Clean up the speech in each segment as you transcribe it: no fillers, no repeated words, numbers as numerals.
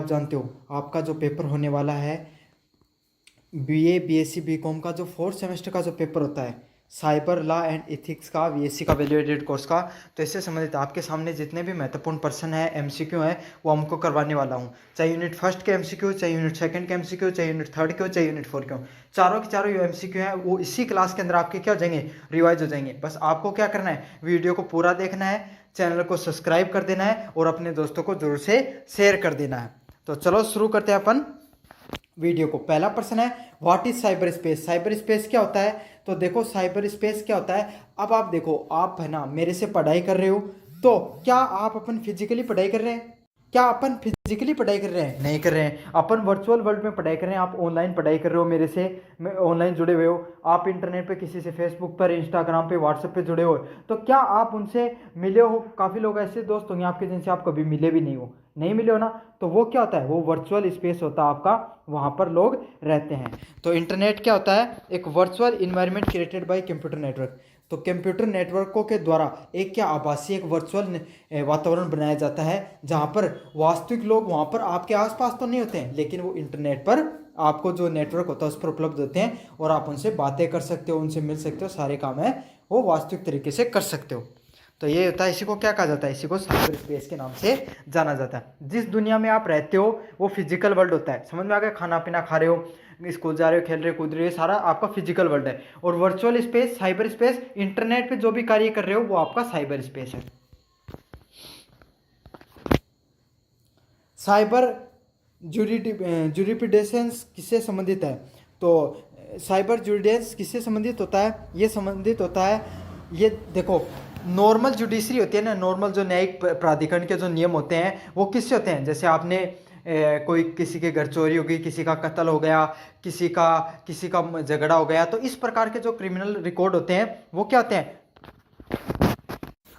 जानते हो आपका जो पेपर होने वाला है बीए बीएससी बीकॉम का जो फोर्थ सेमेस्टर का जो पेपर होता है साइबर लॉ एंड एथिक्स का बीएससी का वैल्यू एडेड कोर्स का, तो इससे संबंधित आपके सामने जितने भी महत्वपूर्ण प्रश्न है एमसीक्यू है वो हमको करवाने वाला हूँ। चाहे यूनिट फर्स्ट के एमसीक्यू, चाहे यूनिट सेकंड के एमसीक्यू, चाहे यूनिट थर्ड के हो, चाहे यूनिट फोर के हो, चारों के चारों जो एमसीक्यू है वो इसी क्लास के अंदर आपके क्या हो जाएंगे, रिवाइज हो जाएंगे। बस आपको क्या करना है, वीडियो को पूरा देखना है, चैनल को सब्सक्राइब कर देना है और अपने दोस्तों को जरूर से शेयर कर देना है। तो चलो शुरू करते हैं अपन वीडियो को। पहला प्रश्न है what is cyber space. Cyber space क्या होता है, तो देखो साइबर स्पेस क्या होता है। अब आप देखो, आप है ना मेरे से पढ़ाई कर रहे हो, तो क्या आप अपन फिजिकली पढ़ाई कर रहे हैं, क्या अपन फिजिकली पढ़ाई कर रहे हैं, नहीं कर रहे हैं। अपन वर्चुअल वर्ल्ड में पढ़ाई कर रहे हैं, आप ऑनलाइन पढ़ाई कर रहे हो मेरे से, ऑनलाइन जुड़े हुए हो, आप इंटरनेट पे किसी से फेसबुक पर, इंस्टाग्राम पे, व्हाट्सएप पे जुड़े हो, तो क्या आप उनसे मिले हो। काफ़ी लोग ऐसे दोस्त होंगे आपके जिनसे आप कभी मिले भी नहीं हो, नहीं मिले हो ना, तो वो क्या होता है, वो वर्चुअल स्पेस होता है आपका, वहाँ पर लोग रहते हैं। तो इंटरनेट क्या होता है, एक virtual environment created by computer network. तो कंप्यूटर नेटवर्कों के द्वारा एक क्या आभासी एक वर्चुअल वातावरण बनाया जाता है जहाँ पर वास्तविक लोग वहाँ पर आपके आसपास तो नहीं होते हैं, लेकिन वो इंटरनेट पर आपको जो नेटवर्क होता है उस पर उपलब्ध होते हैं और आप उनसे बातें कर सकते हो, उनसे मिल सकते हो, सारे काम है वो वास्तविक तरीके से कर सकते हो। तो ये होता है, इसी को क्या कहा जाता है, इसी को साइबर स्पेस के नाम से जाना जाता है। जिस दुनिया में आप रहते हो वो फिजिकल वर्ल्ड होता है, समझ में आ गया। खाना पीना खा रहे हो, स्कूल जा रहे हो, खेल रहे हो, कूद रहे हो, सारा आपका फिजिकल वर्ल्ड है। और virtual space, cyber space, internet पे जो भी कार्य कर रहे हो वो आपका साइबर स्पेस है। साइबर जुरिस्डिक्शंस किससे संबंधित है, तो साइबर जुडिशंस किससे संबंधित होता है, ये संबंधित होता है, ये देखो नॉर्मल जुडिशरी होती है ना, नॉर्मल जो न्यायिक प्राधिकरण के जो नियम होते हैं वो किससे होते हैं। जैसे आपने कोई किसी के घर चोरी हो गई, किसी का कत्ल हो गया, किसी का झगड़ा हो गया, तो इस प्रकार के जो क्रिमिनल रिकॉर्ड होते हैं वो क्या होते हैं,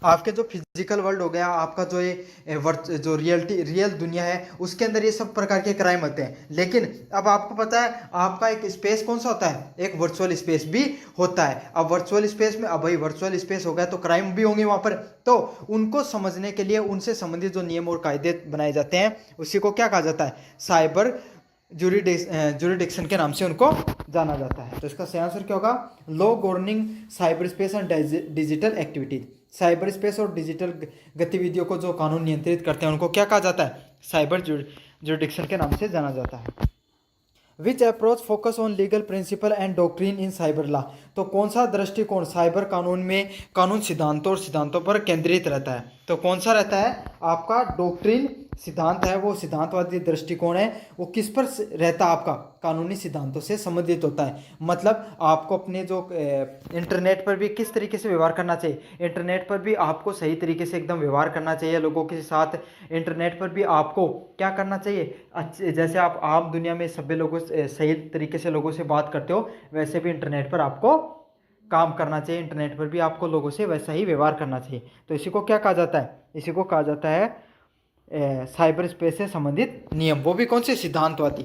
आपके जो फिजिकल वर्ल्ड हो गया, आपका जो ये जो रियल दुनिया है उसके अंदर ये सब प्रकार के क्राइम होते हैं। लेकिन अब आपको पता है आपका एक स्पेस कौन सा होता है, एक वर्चुअल स्पेस भी होता है। अब वर्चुअल स्पेस में, अब भाई वर्चुअल स्पेस हो गया तो क्राइम भी होंगे वहां पर, तो उनको समझने के लिए उनसे संबंधित जो नियम और कायदे बनाए जाते हैं उसी को क्या कहा जाता है, साइबर जुरिडिक्शन के नाम से उनको जाना जाता है। तो इसका सही आंसर क्या होगा, law governing cyber space and digital activities. Cyber space और डिजिटल गतिविधियों को जो कानून नियंत्रित करते हैं उनको क्या कहा जाता है, साइबर जुरिडिक्शन के नाम से जाना जाता है। Which approach focus on legal principle and doctrine in cyber law, तो कौन सा दृष्टिकोण साइबर कानून में कानून सिद्धांतों और सिद्धांतों पर केंद्रित रहता है, तो कौन सा रहता है आपका डॉक्ट्रिन सिद्धांत है, वो सिद्धांतवादी दृष्टिकोण है, वो किस पर रहता है आपका, कानूनी सिद्धांतों से संबंधित होता है। मतलब आपको अपने जो इंटरनेट पर भी किस तरीके से व्यवहार करना चाहिए, इंटरनेट पर भी आपको सही तरीके से एकदम व्यवहार करना चाहिए लोगों के साथ। इंटरनेट पर भी आपको क्या करना चाहिए, अच्छे जैसे आप आम दुनिया में सभ्य लोगों से सही तरीके से लोगों से बात करते हो वैसे भी इंटरनेट पर आपको काम करना चाहिए, इंटरनेट पर भी आपको लोगों से वैसा ही व्यवहार करना चाहिए। तो इसी को क्या कहा जाता है, इसी को कहा जाता है साइबर स्पेस से संबंधित नियम, वो भी कौन से, सिद्धांतवादी।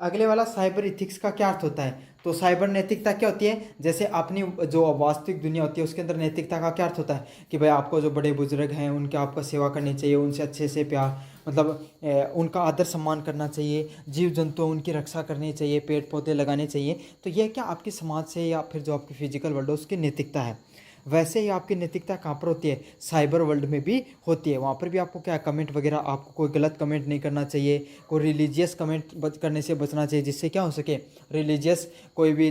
अगले वाला साइबर इथिक्स का क्या अर्थ होता है, तो साइबर नैतिकता क्या होती है, जैसे अपनी जो वास्तविक दुनिया होती है उसके अंदर नैतिकता का क्या अर्थ होता है कि भाई आपको जो बड़े बुजुर्ग हैं उनके आपका सेवा करनी चाहिए, उनसे अच्छे से प्यार, मतलब उनका आदर सम्मान करना चाहिए, जीव जंतु उनकी रक्षा करनी चाहिए, पेड़ पौधे लगाने चाहिए। तो यह क्या आपकी समाज से या फिर जो आपकी फिजिकल वर्ल्ड है उसकी नैतिकता है। वैसे ही आपकी नैतिकता कहाँ पर होती है, साइबर वर्ल्ड में भी होती है। वहाँ पर भी आपको क्या कमेंट वगैरह, आपको कोई गलत कमेंट नहीं करना चाहिए, कोई रिलीजियस कमेंट करने से बचना चाहिए जिससे क्या हो सके, रिलीजियस कोई भी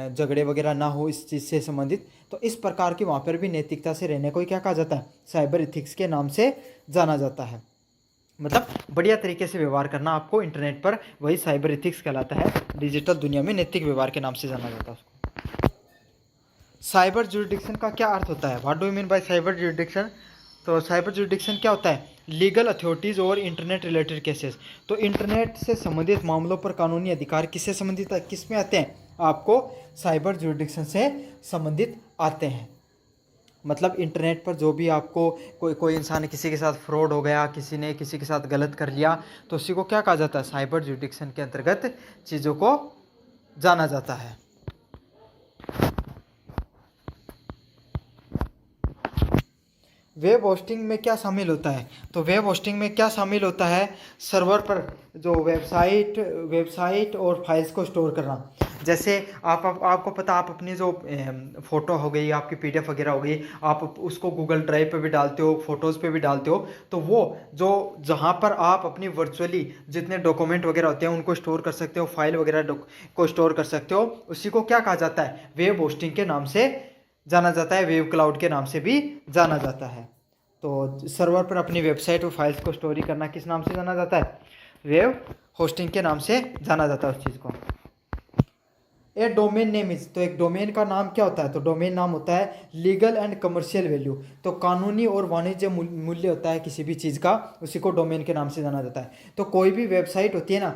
झगड़े वगैरह ना हो इस चीज़ से संबंधित। तो इस प्रकार की वहाँ पर भी नैतिकता से रहने को क्या कहा जाता है, साइबर इथिक्स के नाम से जाना जाता है। मतलब बढ़िया तरीके से व्यवहार करना आपको इंटरनेट पर, वही साइबर इथिक्स कहलाता है। डिजिटल दुनिया में नैतिक व्यवहार के नाम से जाना जाता है उसको। साइबर जुरिडिक्शन का क्या अर्थ होता है, what do you mean by cyber jurisdiction, तो साइबर जुरिडिक्शन क्या होता है, लीगल अथॉरिटीज़ और इंटरनेट रिलेटेड केसेस। तो इंटरनेट से संबंधित मामलों पर कानूनी अधिकार किससे संबंधित, किस में आते हैं, आपको साइबर जुरिडिक्शन से संबंधित आते हैं। मतलब इंटरनेट पर जो भी आपको कोई इंसान किसी के साथ फ्रॉड हो गया, किसी ने किसी के साथ गलत कर लिया, तो उसी को क्या कहा जाता है, साइबर जुरिडिक्शन के अंतर्गत चीज़ों को जाना जाता है। वेब होस्टिंग में क्या शामिल होता है? तो वेब होस्टिंग में क्या शामिल होता है? सर्वर पर जो वेबसाइट और फाइल्स को स्टोर करना। जैसे आपको पता, आप अपनी जो फ़ोटो हो गई, आपकी पीडीएफ वगैरह हो गई, आप उसको गूगल ड्राइव पे भी डालते हो, फोटोज़ पे भी डालते हो, तो वो जो जहाँ पर आप अपनी वर्चुअली जितने डॉक्यूमेंट वगैरह होते हैं उनको स्टोर कर सकते हो, फाइल वगैरह को स्टोर कर सकते हो, उसी को क्या कहा जाता है? वेब होस्टिंग के नाम से जाना जाता है, वेब क्लाउड के नाम से भी जाना जाता है। तो सर्वर पर अपनी वेबसाइट और फाइल्स को स्टोरी करना किस नाम से जाना जाता है? वेब होस्टिंग के नाम से जाना जाता है उस चीज़ को। ए डोमेन नेम इज, तो एक डोमेन का नाम क्या होता है? तो डोमेन नाम होता है लीगल एंड कमर्शियल वैल्यू, तो कानूनी और वाणिज्य मूल्य होता है किसी भी चीज़ का, उसी को डोमेन के नाम से जाना जाता है। तो कोई भी वेबसाइट होती है ना,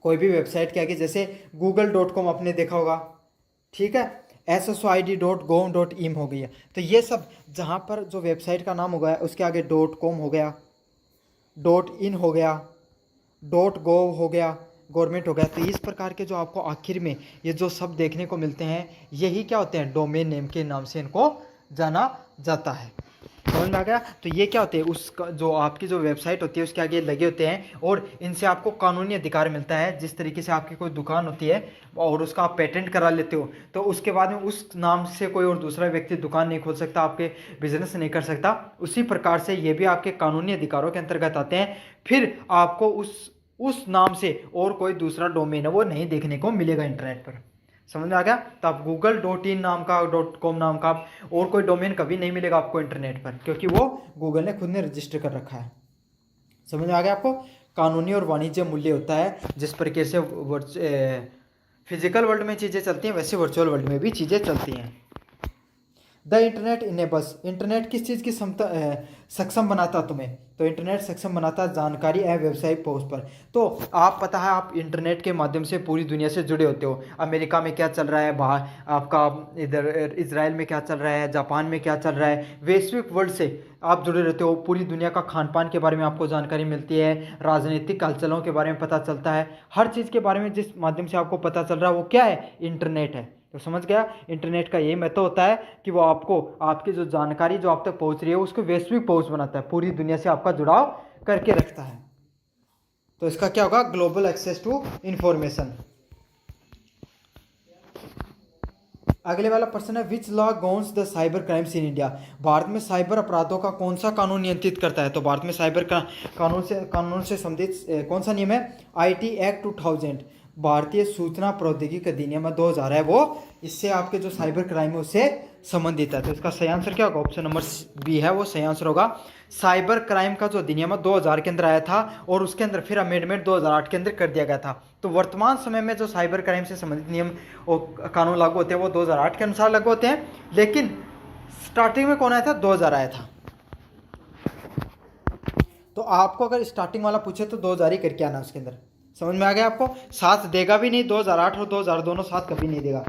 कोई भी वेबसाइट क्या कि जैसे google.com आपने देखा होगा, ठीक है, SSID.gov.in हो गई है। तो ये सब जहाँ पर जो वेबसाइट का नाम होगा उसके आगे .com हो गया, .in हो गया, .gov हो गया, गवर्नमेंट हो गया, तो इस प्रकार के जो आपको आखिर में ये जो सब देखने को मिलते हैं, यही क्या होते हैं? डोमेन नेम के नाम से इनको जाना जाता है। समझ में आ गया? तो ये क्या होते हैं? उसका जो आपकी जो वेबसाइट होती है उसके आगे लगे होते हैं और इनसे आपको कानूनी अधिकार मिलता है। जिस तरीके से आपकी कोई दुकान होती है और उसका आप पेटेंट करा लेते हो, तो उसके बाद में उस नाम से कोई और दूसरा व्यक्ति दुकान नहीं खोल सकता, आपके बिजनेस नहीं कर सकता। उसी प्रकार से ये भी आपके कानूनी अधिकारों के अंतर्गत आते हैं। फिर आपको उस नाम से और कोई दूसरा डोमेन है वो नहीं देखने को मिलेगा इंटरनेट पर। समझ में आ गया? तो आप google.in नाम का, .com नाम का और कोई डोमेन कभी नहीं मिलेगा आपको इंटरनेट पर, क्योंकि वो गूगल ने खुद ने रजिस्टर कर रखा है। समझ में आ गया आपको? कानूनी और वाणिज्य मूल्य होता है, जिस प्रकार से फिजिकल वर्ल्ड में चीज़ें चलती हैं वैसे वर्चुअल वर्ल्ड में भी चीज़ें चलती हैं। द इंटरनेट इनेबल्स, इंटरनेट किस चीज़ की सक्षम बनाता तुम्हें? तो इंटरनेट सक्षम बनाता जानकारी एवं व्यवसायिक पहुंच पर। तो आप पता है, आप इंटरनेट के माध्यम से पूरी दुनिया से जुड़े होते हो। अमेरिका में क्या चल रहा है, बाहर आपका इधर इजराइल में क्या चल रहा है, जापान में क्या चल रहा है, वैश्विक वर्ल्ड से आप जुड़े रहते हो। पूरी दुनिया का खान पान के बारे में आपको जानकारी मिलती है, राजनीतिक हलचलों के बारे में पता चलता है। हर चीज़ के बारे में जिस माध्यम से आपको पता चल रहा है वो क्या है? इंटरनेट है। तो समझ गया? इंटरनेट का यही महत्व होता है कि वो आपको आपकी जो जानकारी जो आप तक पहुंच रही है उसको वैश्विक पहुंच बनाता है, पूरी दुनिया से आपका जुड़ाव करके रखता है। तो इसका क्या होगा? Global access to information. अगले वाला प्रश्न है, which law governs the cyber crimes in India? Bharat में साइबर अपराधों का कौन सा कानून नियंत्रित करता है? तो भारत में साइबर का कानून से संबंधित कौन सा नियम है? IT एक्ट 2000, भारतीय सूचना प्रौद्योगिकी अधिनियम 2000 है वो। इससे आपके जो साइबर क्राइम है उससे संबंधित है। तो इसका सही आंसर क्या होगा? ऑप्शन नंबर बी है वो सही आंसर होगा। साइबर क्राइम का जो अधिनियम 2000 के अंदर आया था और उसके अंदर फिर अमेंडमेंट 2008 के अंदर कर दिया गया था। तो वर्तमान समय में जो साइबर क्राइम से संबंधित नियम और कानून लागू होते हैं वो 2008 के अनुसार लागू होते हैं, लेकिन स्टार्टिंग में कौन आया था? 2000 आया था। तो आपको अगर स्टार्टिंग वाला पूछे तो 2000 ही करके आना उसके अंदर। समझ में आ गया आपको? साथ देगा भी नहीं, 2008 और 2000 दोनों साथ कभी नहीं देगा।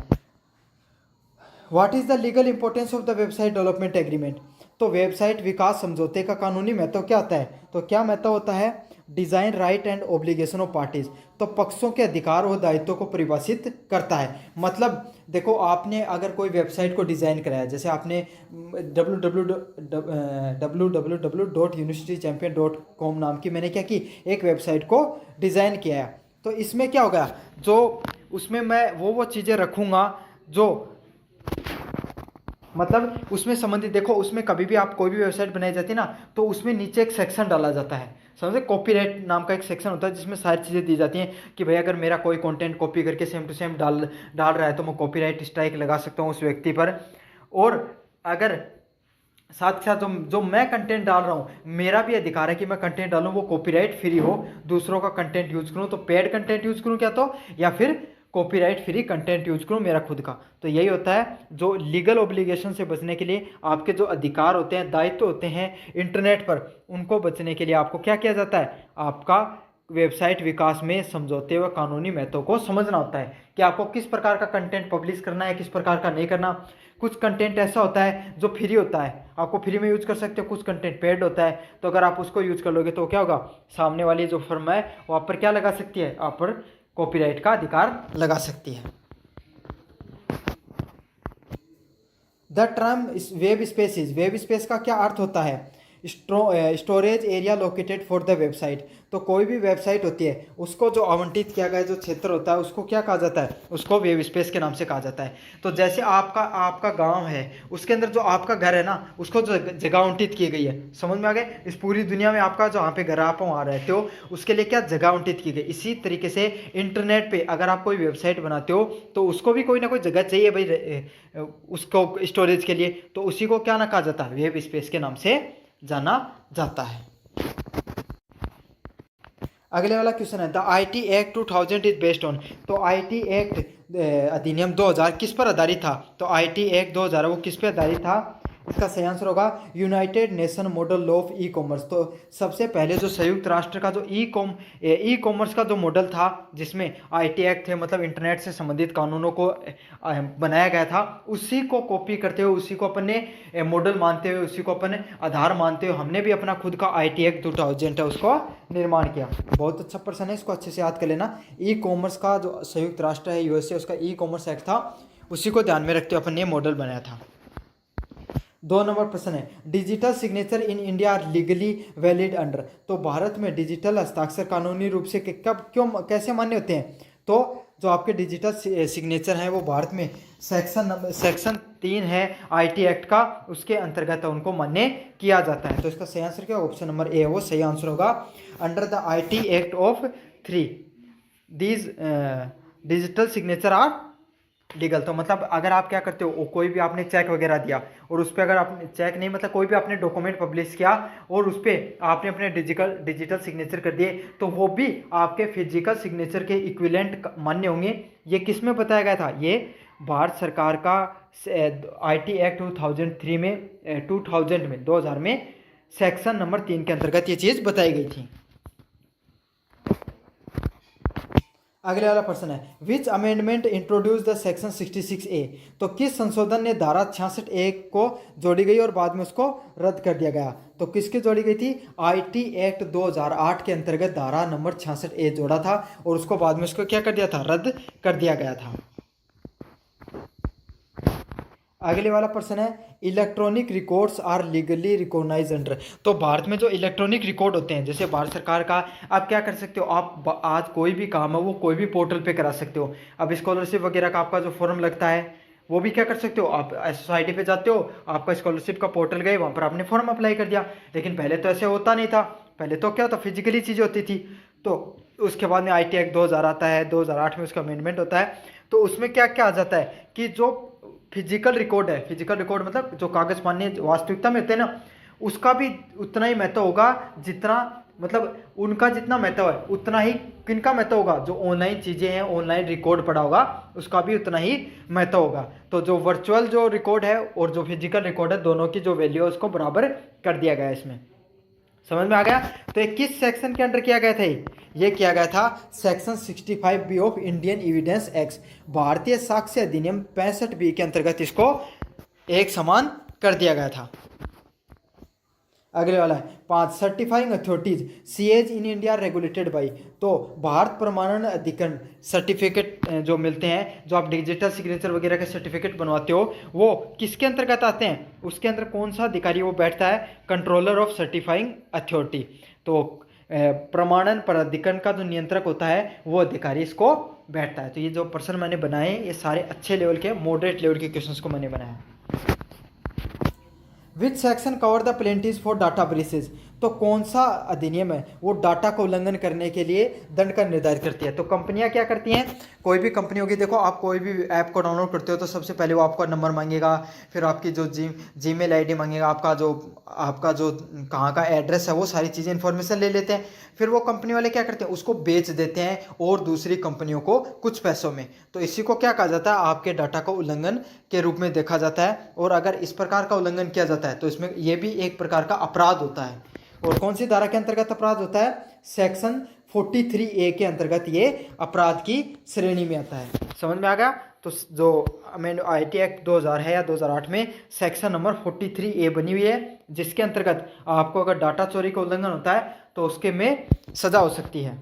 What is the legal importance of the website development agreement? तो वेबसाइट विकास समझौते का कानूनी महत्व क्या होता है? तो क्या महत्व होता है? Design right and obligation of parties, तो पक्षों के अधिकार और दायित्वों को परिभाषित करता है। मतलब देखो, आपने अगर कोई वेबसाइट को डिज़ाइन कराया, जैसे आपने www.universitychampion.com नाम की मैंने क्या की, एक वेबसाइट को डिज़ाइन किया है। तो इसमें क्या होगा? जो उसमें मैं वो चीज़ें रखूँगा जो मतलब उसमें संबंधित, देखो उसमें कभी भी आप कोई भी वेबसाइट बनाई जाती है ना, तो उसमें नीचे एक सेक्शन डाला जाता है, समझे? कॉपीराइट नाम का एक सेक्शन होता है जिसमें सारी चीज़ें दी जाती हैं कि भाई अगर मेरा कोई कंटेंट कॉपी करके सेम टू सेम डाल रहा है तो मैं कॉपीराइट स्ट्राइक लगा सकता हूँ उस व्यक्ति पर। और अगर साथ के साथ जो मैं कंटेंट डाल रहा हूँ, मेरा भी अधिकार है कि मैं कंटेंट डालूँ वो कॉपीराइट फ्री हो, दूसरों का कंटेंट यूज करूँ तो पेड कंटेंट यूज करूँ क्या, तो या फिर कॉपीराइट फ्री कंटेंट यूज करूँ मेरा खुद का। तो यही होता है जो लीगल ऑब्लिगेशन से बचने के लिए आपके जो अधिकार होते हैं, दायित्व होते हैं इंटरनेट पर, उनको बचने के लिए आपको क्या किया जाता है? आपका वेबसाइट विकास में समझौते व कानूनी महत्व को समझना होता है कि आपको किस प्रकार का कंटेंट पब्लिश करना है, किस प्रकार का नहीं करना। कुछ कंटेंट ऐसा होता है जो फ्री होता है, आपको फ्री में यूज कर सकते हो, कुछ कंटेंट पेड होता है, तो अगर आप उसको यूज कर लोगे तो क्या होगा? सामने वाली जो फर्म है वो आप पर क्या लगा सकती है? आप पर कॉपीराइट का अधिकार लगा सकती है। The the term web spaces, web space का क्या अर्थ होता है? Storage area located for the website. तो कोई भी वेबसाइट होती है उसको जो आवंटित किया गया जो क्षेत्र होता है उसको क्या कहा जाता है? उसको वेब स्पेस के नाम से कहा जाता है। तो जैसे आपका आपका गांव है, उसके अंदर जो आपका घर है ना, उसको जो जगह आवंटित की गई है, समझ में आ गया? इस पूरी दुनिया में आपका जहाँ पे घर आप वहाँ रहते हो उसके लिए क्या जगह आवंटित की गई। इसी तरीके से इंटरनेट पे अगर आप कोई वेबसाइट बनाते हो तो उसको भी कोई ना कोई जगह चाहिए भाई उसको स्टोरेज के लिए, तो उसी को क्या ना कहा जाता है? वेब स्पेस के नाम से जाना जाता है। अगले वाला क्वेश्चन है the IT act 2000 is based on. तो आईटी एक्ट अधिनियम 2000 किस पर आधारित था? तो आईटी एक्ट 2000 वो किस पर आधारित था? इसका सही आंसर होगा United nation model law of e commerce. तो सबसे पहले जो संयुक्त राष्ट्र का जो ई कॉमर्स का जो मॉडल था जिसमें आईटी एक्ट थे, मतलब इंटरनेट से संबंधित कानूनों को बनाया गया था, उसी को कॉपी करते हुए, उसी को अपने मॉडल मानते हुए, उसी को अपने आधार मानते हुए हमने भी अपना खुद का आई टी एक्ट 2000 है उसको निर्माण किया। बहुत अच्छा प्रश्न है, इसको अच्छे से याद कर लेना। ई कॉमर्स का जो संयुक्त राष्ट्र है यूएसए, उसका ई कॉमर्स एक्ट था, उसी को ध्यान में रखते हुए अपन ने मॉडल बनाया था। 2 नंबर प्रश्न है digital signature in India are legally valid under. तो भारत में डिजिटल हस्ताक्षर कानूनी रूप से कब क्यों कैसे मान्य होते हैं? तो जो आपके डिजिटल सिग्नेचर हैं वो भारत में सेक्शन 3 है आईटी एक्ट का, उसके अंतर्गत उनको मान्य किया जाता है। तो इसका सही आंसर क्या? ऑप्शन नंबर ए वो सही आंसर होगा। Under the IT act of 3 these digital signature are legal. तो मतलब अगर आप क्या करते हो, कोई भी आपने चेक वगैरह दिया और उस पर अगर आपने चेक नहीं, मतलब कोई भी आपने डॉक्यूमेंट पब्लिश किया और उस पर आपने अपने डिजिटल सिग्नेचर कर दिए, तो वो भी आपके फिजिकल सिग्नेचर के इक्विवेलेंट मान्य होंगे। ये किस में बताया गया था? ये भारत सरकार का आईटी एक्ट 2003 में 2000 में सेक्शन नंबर 3 के अंतर्गत ये चीज़ बताई गई थी। अगले वाला प्रश्न है विच amendment introduce the section 66A। तो किस संशोधन ने धारा 66A को जोड़ी गई और बाद में उसको रद्द कर दिया गया? तो किसकी जोड़ी गई थी? आईटी एक्ट 2008 के अंतर्गत धारा नंबर 66A जोड़ा था और उसको बाद में उसको क्या कर दिया था? रद्द कर दिया गया था। अगले वाला प्रश्न है electronic records are legally recognise under. तो भारत में जो इलेक्ट्रॉनिक रिकॉर्ड होते हैं, जैसे भारत सरकार का, आप क्या कर सकते हो, आप आज कोई भी काम है वो कोई भी पोर्टल पे करा सकते हो। अब स्कॉलरशिप वगैरह का आपका जो फॉर्म लगता है वो भी क्या कर सकते हो, आप सोसाइटी पे जाते हो, आपका स्कॉलरशिप का पोर्टल गए, वहाँ पर आपने फॉर्म अप्लाई कर दिया। लेकिन पहले तो ऐसे होता नहीं था, पहले तो क्या होता, फिजिकली चीज़ें होती थी। तो उसके बाद में आईटी एक्ट 2000 आता है, 2008 में उसका अमेंडमेंट होता है। तो उसमें क्या क्या आ जाता है कि जो फिजिकल रिकॉर्ड है, फिजिकल रिकॉर्ड मतलब जो कागज मान्य वास्तविकता में होते हैं ना, उसका भी उतना ही महत्व होगा जितना, मतलब उनका जितना महत्व है उतना ही किनका महत्व होगा, जो ऑनलाइन चीज़ें हैं, ऑनलाइन रिकॉर्ड पड़ा होगा, उसका भी उतना ही महत्व होगा। तो जो वर्चुअल जो रिकॉर्ड है और जो फिजिकल रिकॉर्ड है, दोनों की जो वैल्यू है उसको बराबर कर दिया गया है इसमें। समझ में आ गया? तो ये किस सेक्शन के अंडर किया गया था? ये किया गया था section 65B of Indian evidence act, भारतीय साक्ष्य अधिनियम 65B के अंतर्गत इसको एक समान कर दिया गया था। अगले वाला है 5 certifying authorities CEOs in India regulated by. तो भारत प्रमाणन अधिकरण सर्टिफिकेट जो मिलते हैं, जो आप डिजिटल सिग्नेचर वगैरह के सर्टिफिकेट बनवाते हो, वो किसके अंतर्गत आते हैं? उसके अंदर कौन सा अधिकारी वो बैठता है? Controller of certifying authority. तो प्रमाणन प्राधिकरण का जो नियंत्रक होता है वो अधिकारी इसको बैठता है। तो ये जो प्रश्न मैंने बनाए ये सारे अच्छे लेवल के, मॉडरेट लेवल के क्वेश्चंस को मैंने बनाया। Which section cover the penalties for data breaches. तो कौन सा अधिनियम है वो डाटा का उल्लंघन करने के लिए दंड का निर्धारित करती है? तो कंपनियां क्या करती हैं, कोई भी कंपनी होगी, देखो आप कोई भी ऐप को डाउनलोड करते हो तो सबसे पहले वो आपका नंबर मांगेगा, फिर आपकी जो जीमेल आईडी मांगेगा, आपका जो कहाँ का एड्रेस है, वो सारी चीज़ें इन्फॉर्मेशन ले लेते हैं। फिर वो कंपनी वाले क्या करते हैं, उसको बेच देते हैं और दूसरी कंपनियों को कुछ पैसों में। तो इसी को क्या कहा जाता है, आपके डाटा का उल्लंघन के रूप में देखा जाता है। और अगर इस प्रकार का उल्लंघन किया जाता है तो इसमें यह भी एक प्रकार का अपराध होता है। और कौन सी धारा के अंतर्गत अपराध होता है? सेक्शन 43A के अंतर्गत ये अपराध की श्रेणी में आता है। समझ में आ गया? तो जो आईटी एक्ट 2000 है या 2008 में सेक्शन नंबर 43A बनी हुई है, जिसके अंतर्गत आपको अगर डाटा चोरी का उल्लंघन होता है तो उसके में सजा हो सकती है।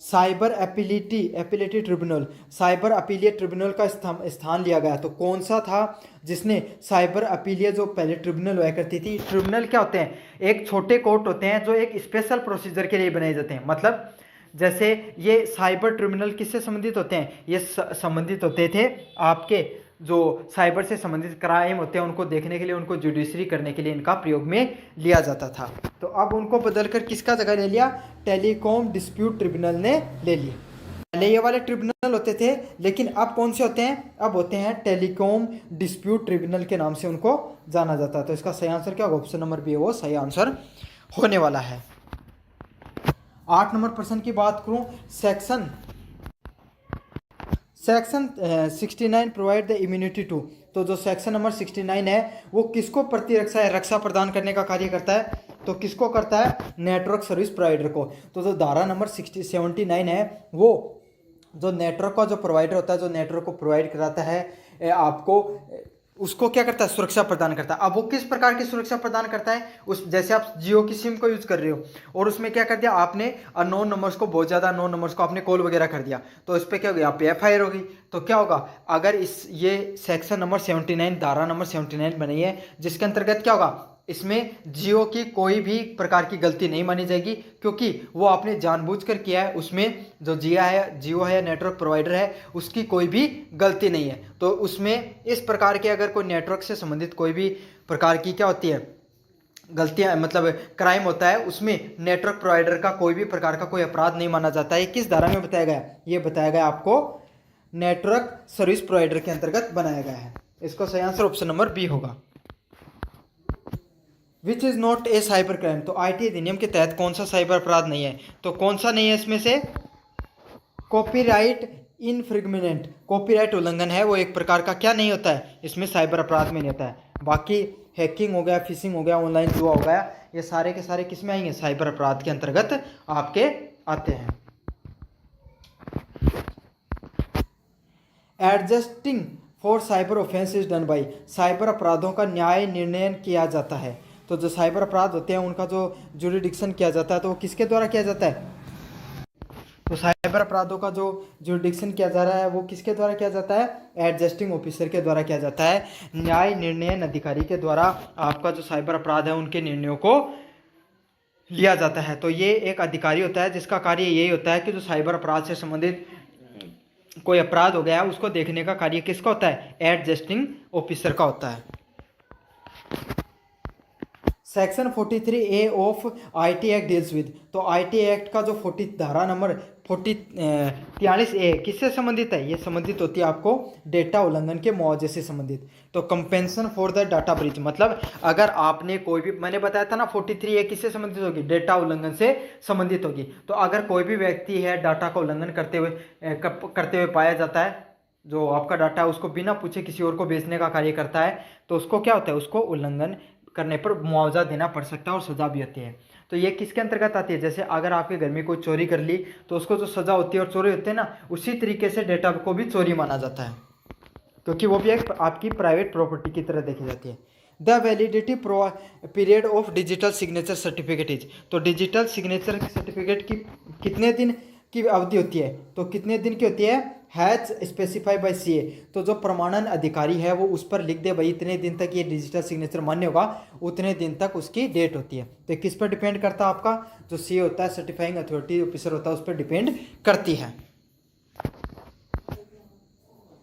Cyber appellate tribunal, cyber appellate tribunal का स्थान लिया गया। तो कौन सा था जिसने साइबर अपीलियट, जो पहले ट्रिब्यूनल हुआ करती थी। ट्रिब्यूनल क्या होते हैं, एक छोटे कोर्ट होते हैं जो एक स्पेशल प्रोसीजर के लिए बनाए जाते हैं। मतलब जैसे ये साइबर ट्रिब्यूनल किससे संबंधित होते हैं, ये संबंधित होते थे आपके जो साइबर से संबंधित क्राइम होते हैं उनको देखने के लिए, उनको जुडिशरी करने के लिए इनका प्रयोग में लिया जाता था। तो अब उनको बदलकर किसका जगह ले लिया, टेलीकॉम डिस्प्यूट ट्रिब्यूनल ने ले लिया। पहले ये वाले ट्रिब्यूनल होते थे, लेकिन अब कौन से होते हैं, अब होते हैं टेलीकॉम डिस्प्यूट ट्रिब्यूनल के नाम से उनको जाना जाता है। तो इसका सही आंसर क्या होगा, ऑप्शन नंबर बी वो सही आंसर होने वाला है। 8 नंबर प्रश्न की बात करूं, section 69 provide the immunity to. तो जो सेक्शन नंबर 69 है वो किसको प्रतिरक्षा है, रक्षा प्रदान करने का कार्य करता है। तो किसको करता है, नेटवर्क सर्विस प्रोवाइडर को। तो जो धारा नंबर 79 है वो जो नेटवर्क का जो प्रोवाइडर होता है, जो नेटवर्क को प्रोवाइड कराता है आपको, उसको क्या करता है, सुरक्षा प्रदान करता है। अब वो किस प्रकार की सुरक्षा प्रदान करता है, उस जैसे आप जियो की सिम को यूज कर रहे हो और उसमें क्या कर दिया आपने, अननोन नंबर्स को, बहुत ज़्यादा अननोन नंबर्स को आपने कॉल वगैरह कर दिया, तो इस पर क्या होगी, आप पे FIR होगी। तो क्या होगा, अगर ये सेक्शन नंबर 79, धारा नंबर 79 बनी है, जिसके अंतर्गत क्या होगा, इसमें जियो की कोई भी प्रकार की गलती नहीं मानी जाएगी, क्योंकि वो आपने जानबूझकर किया है। उसमें जो जियो है नेटवर्क प्रोवाइडर है, उसकी कोई भी गलती नहीं है। तो उसमें इस प्रकार के अगर कोई नेटवर्क से संबंधित कोई भी प्रकार की क्या होती है, गलतियां, मतलब क्राइम होता है, उसमें नेटवर्क प्रोवाइडर का कोई भी प्रकार का कोई अपराध नहीं माना जाता है। किस धारा में बताया गया, ये बताया गया आपको नेटवर्क सर्विस प्रोवाइडर के अंतर्गत बनाया गया है। इसका सही आंसर ऑप्शन नंबर बी होगा। Which is not a cyber crime. तो IT अधिनियम के तहत कौन सा साइबर अपराध नहीं है, तो कौन सा नहीं है इसमें से, कॉपीराइट इनफ्रिंगमेंट, कॉपीराइट उल्लंघन है वो एक प्रकार का क्या नहीं होता है, इसमें साइबर अपराध में नहीं होता है। बाकी हैकिंग हो गया, फिशिंग हो गया, ऑनलाइन जुआ हो गया, ये सारे के सारे किस में आएंगे, साइबर अपराध के अंतर्गत आपके आते हैं। Adjusting for cyber offence is done by, cyber अपराधों का न्याय निर्णय किया जाता है। तो जो साइबर अपराध होते हैं उनका जो जुरिडिक्शन किया जाता है, तो वो किसके द्वारा किया जाता है, तो साइबर अपराधों का जो जुरिडिक्शन किया जा रहा है वो किसके द्वारा किया जाता है, एडजस्टिंग ऑफिसर के द्वारा किया जाता है, न्याय निर्णयन अधिकारी के द्वारा आपका जो साइबर अपराध है उनके निर्णयों को लिया जाता है। तो ये एक अधिकारी होता है जिसका कार्य यही होता है कि जो साइबर अपराध से संबंधित कोई अपराध हो गया उसको देखने का कार्य किसका होता है, एडजस्टिंग ऑफिसर का होता है। Section 43A of IT act deals with, तो IT एक्ट का जो 40 धारा नंबर 43A किससे संबंधित है, ये संबंधित होती है आपको डेटा उल्लंघन के मुआवजे से संबंधित। तो compensation for the data breach, मतलब अगर आपने कोई भी, मैंने बताया था ना 43A किससे संबंधित होगी, डेटा उल्लंघन से संबंधित होगी। तो अगर कोई भी व्यक्ति है डाटा का उल्लंघन करते हुए पाया जाता है, जो आपका डाटा है उसको बिना पूछे किसी और को बेचने का कार्य करता है, तो उसको क्या होता है, उसको उल्लंघन करने पर मुआवजा देना पड़ सकता है और सज़ा भी होती है। तो ये किसके अंतर्गत आती है, जैसे अगर आपके घर में कोई चोरी कर ली तो उसको जो सज़ा होती है और चोरी होती है ना, उसी तरीके से डेटा को भी चोरी माना जाता है, क्योंकि वो भी एक आपकी प्राइवेट प्रॉपर्टी की तरह देखी जाती है। The validity period of digital signature certificate is, तो डिजिटल सिग्नेचर सर्टिफिकेट की कितने दिन की अवधि होती है, तो कितने दिन की होती है, हैज स्पेसिफाई बाय CA। तो जो प्रमाणन अधिकारी है वो उस पर लिख दे भाई इतने दिन तक ये डिजिटल सिग्नेचर मान्य होगा, उतने दिन तक उसकी डेट होती है। तो किस पर डिपेंड करता है, आपका जो CA होता है, सर्टिफाइंग अथॉरिटी ऑफिसर होता है, उस पर डिपेंड करती है।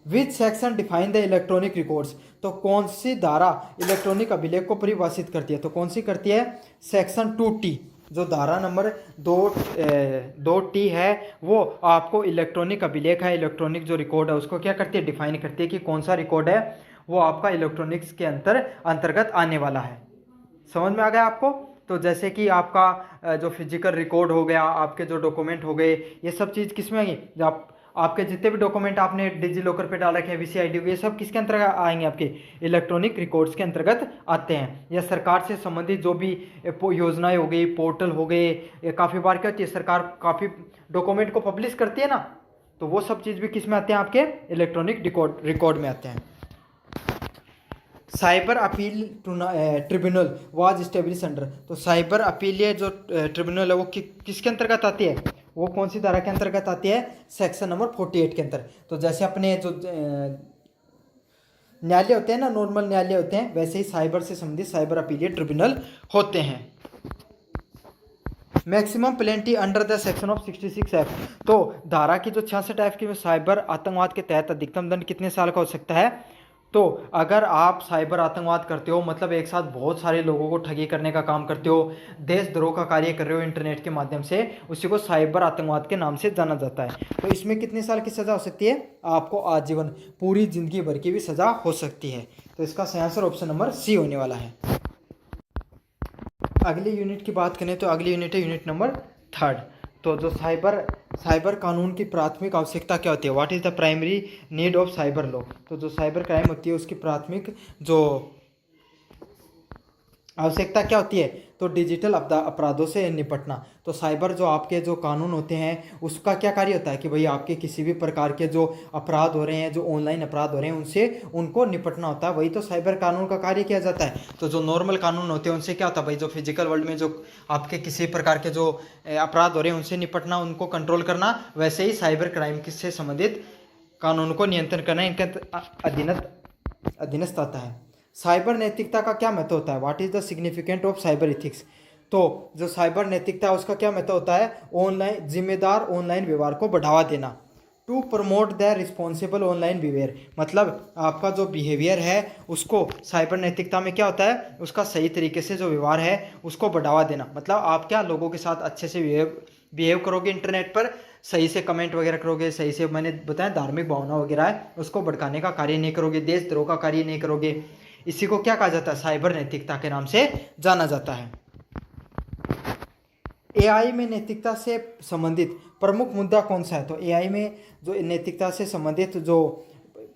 Which section define the electronic records, तो कौन सी धारा इलेक्ट्रॉनिक अभिलेख को परिभाषित करती है, तो कौन सी करती है, सेक्शन 2T, जो धारा नंबर 2T है वो आपको इलेक्ट्रॉनिक अभिलेख है, इलेक्ट्रॉनिक जो रिकॉर्ड है उसको क्या करती है, डिफाइन करती है कि कौन सा रिकॉर्ड है वो आपका इलेक्ट्रॉनिक्स के अंतर्गत आने वाला है। समझ में आ गया आपको। तो जैसे कि आपका जो फिजिकल रिकॉर्ड हो गया, आपके जो डॉक्यूमेंट हो गए, ये सब चीज़ किस में आएंगी, जो आपके जितने भी डॉक्यूमेंट आपने डिजी लॉकर पे डाल रखे हैं, VCID, ये सब किसके अंतर्गत आएंगे, आपके इलेक्ट्रॉनिक रिकॉर्ड्स के अंतर्गत आते हैं। या सरकार से संबंधित जो भी योजनाएं हो गई, पोर्टल हो गए, काफ़ी बार क्या होती है, सरकार काफ़ी डॉक्यूमेंट को पब्लिश करती है ना, तो वो सब चीज़ भी किस में आते हैं, आपके इलेक्ट्रॉनिक रिकॉर्ड में आते हैं। Cyber appeal tribunal was establish under, तो साइबर अपीलीय जो ट्रिब्यूनल है वो किसके अंतर्गत आती है, वो कौन सी धारा के अंतर्गत आती है? सेक्शन नंबर 48 के अंतर। तो जैसे अपने जो न्यायालय होते हैं ना, नॉर्मल न्यायालय होते हैं, वैसे ही साइबर से संबंधित साइबर अपीलीट ट्रिब्यूनल होते हैं। Maximum penalty under the section of 66F। तो धारा की जो 66F की साइबर आतंकवाद के तहत अधिकतम दंड कितने साल का हो सकता है? तो अगर आप साइबर आतंकवाद करते हो, मतलब एक साथ बहुत सारे लोगों को ठगी करने का काम करते हो, देशद्रोह का कार्य कर रहे हो इंटरनेट के माध्यम से, उसी को साइबर आतंकवाद के नाम से जाना जाता है। तो इसमें कितने साल की सज़ा हो सकती है? आपको आजीवन, पूरी जिंदगी भर की भी सज़ा हो सकती है। तो इसका सही आंसर ऑप्शन नंबर सी होने वाला है। अगली यूनिट की बात करें तो अगली यूनिट है यूनिट नंबर 3। तो जो साइबर कानून की प्राथमिक आवश्यकता क्या होती है? What is the primary need of cyber law? तो जो साइबर क्राइम होती है उसकी प्राथमिक जो आवश्यकता क्या होती है? तो डिजिटल अपराधों से निपटना। तो साइबर जो आपके जो कानून होते हैं उसका क्या कार्य होता है कि भाई आपके किसी भी प्रकार के जो अपराध हो रहे हैं, जो ऑनलाइन अपराध हो रहे हैं, उनसे उनको निपटना होता है, वही तो साइबर कानून का कार्य किया जाता है। तो जो नॉर्मल कानून होते हैं उनसे क्या होता है भाई, जो फिजिकल वर्ल्ड में जो आपके किसी प्रकार के जो अपराध हो रहे हैं उनसे निपटना, उनको कंट्रोल करना, वैसे ही साइबर क्राइम से संबंधित कानून को नियंत्रण करना इनके अधीनस्थ आता है। साइबर नैतिकता का क्या महत्व होता है? What is the significant of cyber ethics? तो जो साइबर नैतिकता है उसका क्या महत्व होता है? ऑनलाइन जिम्मेदार ऑनलाइन व्यवहार को बढ़ावा देना, to promote the responsible online behaviour. मतलब आपका जो बिहेवियर है उसको साइबर नैतिकता में क्या होता है? उसका सही तरीके से जो व्यवहार है उसको बढ़ावा देना। मतलब आप क्या लोगों के साथ अच्छे से बिहेव करोगे, इंटरनेट पर सही से कमेंट वगैरह करोगे, सही से मैंने बताया धार्मिक भावना वगैरह है उसको भड़काने का कार्य नहीं करोगे, देशद्रोह का कार्य नहीं करोगे। इसी को क्या कहा जाता है? साइबर नैतिकता के नाम से जाना जाता है। एआई में नैतिकता से संबंधित प्रमुख मुद्दा कौन सा है? तो एआई में जो नैतिकता से संबंधित जो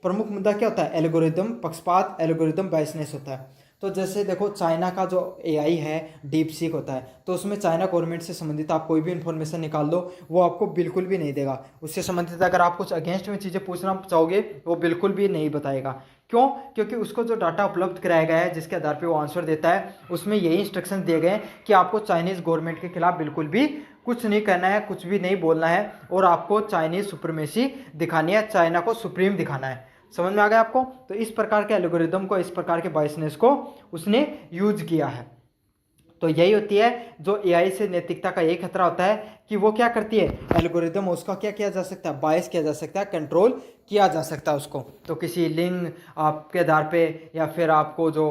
प्रमुख मुद्दा क्या होता है? एल्गोरिदम पक्षपात, एल्गोरिदम बायसनेस होता है। तो जैसे देखो चाइना का जो एआई है डीप सीक होता है, तो उसमें चाइना गवर्नमेंट से संबंधित आप कोई भी इन्फॉर्मेशन निकाल दो वो आपको बिल्कुल भी नहीं देगा। उससे संबंधित अगर आप कुछ अगेंस्ट में चीज़ें पूछना चाहोगे वो बिल्कुल भी नहीं बताएगा। क्यों? क्योंकि उसको जो डाटा उपलब्ध कराया गया है जिसके आधार पर वो आंसर देता है उसमें यही इंस्ट्रक्शन दिए गए हैं कि आपको चाइनीज़ गवर्नमेंट के खिलाफ बिल्कुल भी कुछ नहीं करना है, कुछ भी नहीं बोलना है, और आपको चाइनीज़ सुप्रीमेसी दिखानी है, चाइना को सुप्रीम दिखाना है। समझ में आ गया आपको? तो इस प्रकार के एल्गोरिदम को, इस प्रकार के बायसनेस को उसने यूज किया है। तो यही होती है जो एआई से नैतिकता का यही खतरा होता है कि वो क्या करती है, एल्गोरिदम उसका क्या किया जा सकता है? बायस किया जा सकता है, कंट्रोल किया जा सकता है उसको। तो किसी लिंग आपके आधार पे या फिर आपको जो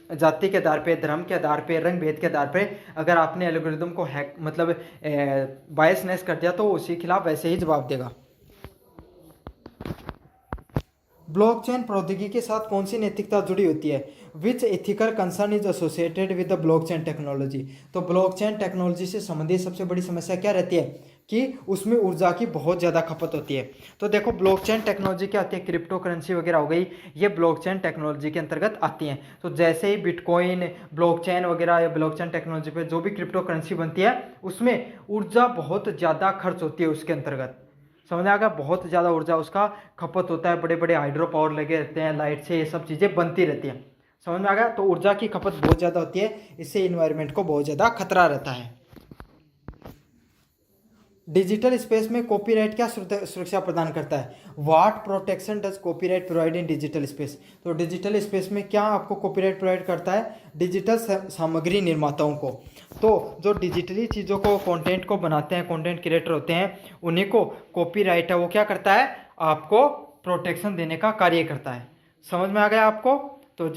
जाति के आधार पे, धर्म के आधार पे, रंग भेद के आधार पे अगर आपने एल्गोरिदम को हैक मतलब बायसनेस कर दिया तो उसी के खिलाफ वैसे ही जवाब देगा। ब्लॉकचेन प्रौद्योगिकी के साथ कौन सी नैतिकता जुड़ी होती है? Which ethical concern is associated with the blockchain technology? तो ब्लॉकचेन टेक्नोलॉजी से संबंधित सबसे बड़ी समस्या क्या रहती है कि उसमें ऊर्जा की बहुत ज़्यादा खपत होती है। तो देखो ब्लॉकचेन टेक्नोलॉजी क्या आती है? क्रिप्टो करेंसी वगैरह हो गई, ये ब्लॉकचेन टेक्नोलॉजी के अंतर्गत आती हैं। तो जैसे ही बिटकॉइन, ब्लॉकचेन वगैरह या ब्लॉकचेन टेक्नोलॉजी पे जो भी क्रिप्टो करेंसी बनती है उसमें ऊर्जा बहुत ज़्यादा खर्च होती है उसके अंतर्गत। समझ आ गया? बहुत ज़्यादा ऊर्जा उसका खपत होता है, बड़े बड़े हाइड्रो पावर लगे रहते हैं, लाइट से ये सब चीज़ें बनती रहती हैं। समझ में आ गया? तो ऊर्जा की खपत बहुत ज़्यादा होती है, इससे इन्वायरमेंट को बहुत ज़्यादा खतरा रहता है। डिजिटल स्पेस में कॉपीराइट क्या सुरक्षा प्रदान करता है? What protection does copyright provide in digital space? तो डिजिटल स्पेस में क्या आपको कॉपीराइट प्रोवाइड करता है? डिजिटल सामग्री निर्माताओं को। तो जो डिजिटली चीज़ों को, कंटेंट को बनाते हैं, कंटेंट क्रिएटर होते हैं, उन्हीं को कॉपीराइट है वो क्या करता है? आपको प्रोटेक्शन देने का कार्य करता है। समझ में आ गया आपको? तो